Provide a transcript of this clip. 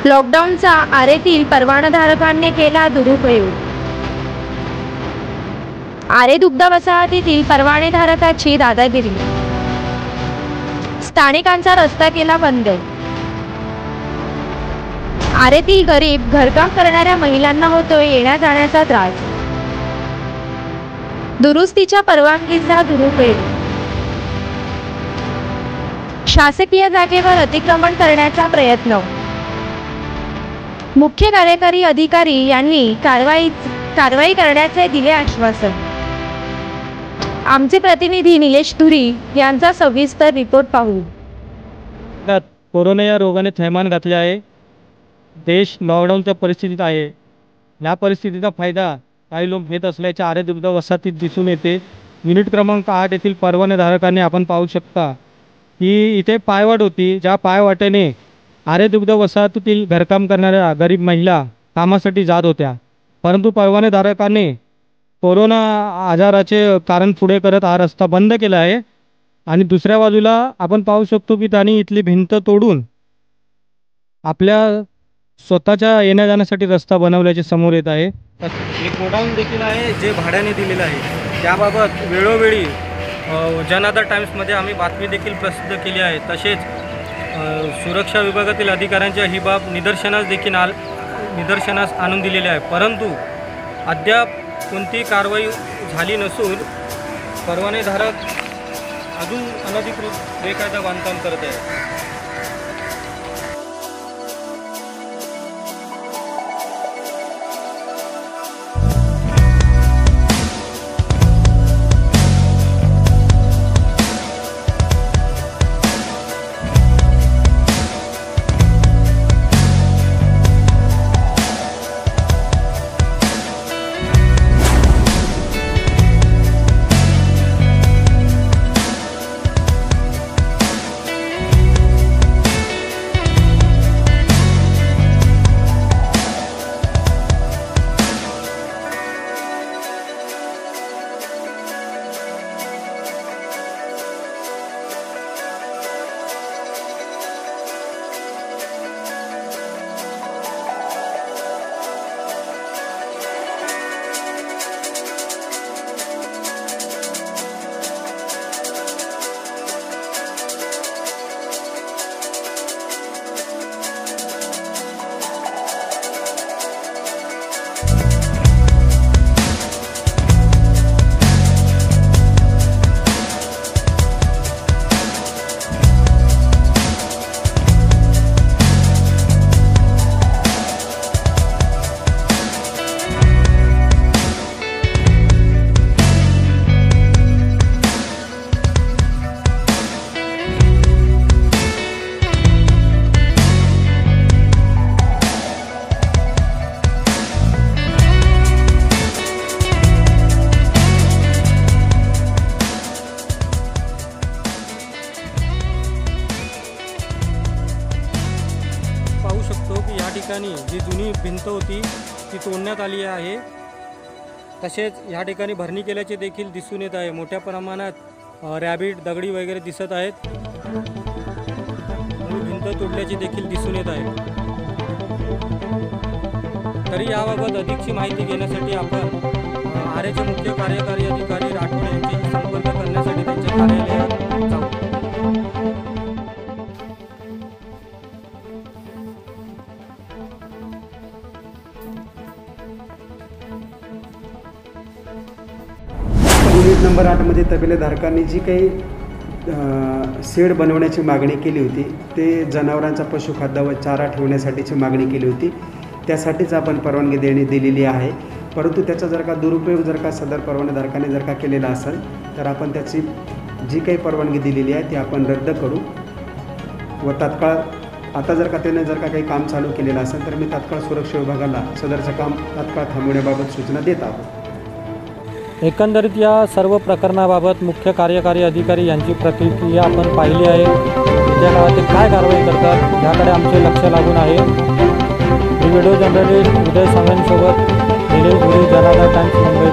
लॉकडाऊनचा आरेतील परवानाधारकांनी केला दुरुपयोग। आरे दुग्ध वसाहतीतील परवानेधारकाची दादागिरी, स्थानिकांचा रस्ता केला बंद। आरेतील गरीब घरकाम करणाऱ्या महिलांना होतोय येण्या जाण्याचा त्रास। दुरुस्तीच्या परवानगीचा दुरुपयोग, शासकीय जागेवर अतिक्रमण करण्याचा प्रयत्न। मुख्य कार्यकारी अधिकारी यांनी कारवाई करण्याचे दिले आश्वासन। आमचे प्रतिनिधी निलेश धुरी यांचा सविस्तर रिपोर्ट पाहू। कोरोना या रोगाने थैमान घातले आहे। देश लॉकडाऊनच्या परिस्थितीत आहे। या परिस्थितीचा फायदा काही लोक घेत असल्याचे आरे दुग्ध वसाहतीत दिसून येते। युनिट क्रमांक 8 येथील परवानेधारकांनी आपण पाहू शकता की इथे पायवाट होती, ज्या पायवाटेने आरे दुग्ध वसाहतीतील घरकाम करणाऱ्या गरीब महिला कामासाठी जात होत्या, परंतु परवानेधारकांनी कोरोना आजाराचे कारण पुढे करत हा रस्ता बंद केला आहे। आणि दुसऱ्या बाजूला आपण पाहू शकतो की त्यांनी इथली भिंत तोडून आपल्या स्वतःच्या येण्या जाण्यासाठी रस्ता बनवल्याचे समोर येत आहे। एक गोडाऊन देखील आहे जे भाड्याने दिलेलं आहे। त्याबाबत वेळोवेळी जनआधार टाइम्समध्ये आम्ही बातमी देखील प्रसिद्ध केली आहे। तसेच सुरक्षा विभागातील अधिकाऱ्यांच्या ही बाब निदर्शनास आणून दिलेली आहे, परंतु अद्याप कोणती कारवाई झाली नसून परवानेधारक अजून अनधिकृत बेकायदा बांधकाम करत आहे। पाहू शकतो की या ठिकाणी जी जुनी भिंत होती ती तोडण्यात आली आहे। तसेच या ठिकाणी भरणी केल्याचे देखील दिसून येत आहे। मोठ्या प्रमाणात रॅबिट दगडी वगैरे दिसत आहेत। भिंत तोडल्याची देखील दिसून येत आहे। तरी याबाबत अधिकची माहिती घेण्यासाठी आपण आरेचे मुख्य कार्यकारी अधिकारी राठोड यांच्याशी संपर्क करण्यासाठी त्यांच्या कार्यालयात जाऊ। युनिट नंबर 8 मध्ये तबेलेधारकांनी जी काही शेड बनवण्याची मागणी केली होती, ते जनावरांचा पशुखाद्य व चारा ठेवण्यासाठीची मागणी केली होती, त्यासाठीच आपण परवानगी दिलेली आहे। परंतु त्याचा जर का दुरुपयोग जर का सदर परवानेधारकाने जर का केलेला असेल तर आपण त्याची जी काही परवानगी दिलेली आहे ती आपण रद्द करू व तात्काळ आता जर का त्याने जर का काही काम चालू केलेलं असेल तर मी तात्काळ सुरक्षा विभागाला सदरचं काम तात्काळ थांबवण्याबाबत सूचना देत आहोत। एकंदरीत या सर्व प्रकरणाबाबत मुख्य कार्यकारी अधिकारी यांची प्रतिक्रिया आपण पाहिली आहे। त्या काळात ते काय कारवाई करतात याकडे आमचे लक्ष लागून आहे। व्हिडिओ जर्नलिस्ट उदय सांगेंसोबत निलेश धुरी, जनआधार टाइम्स, मुंबई।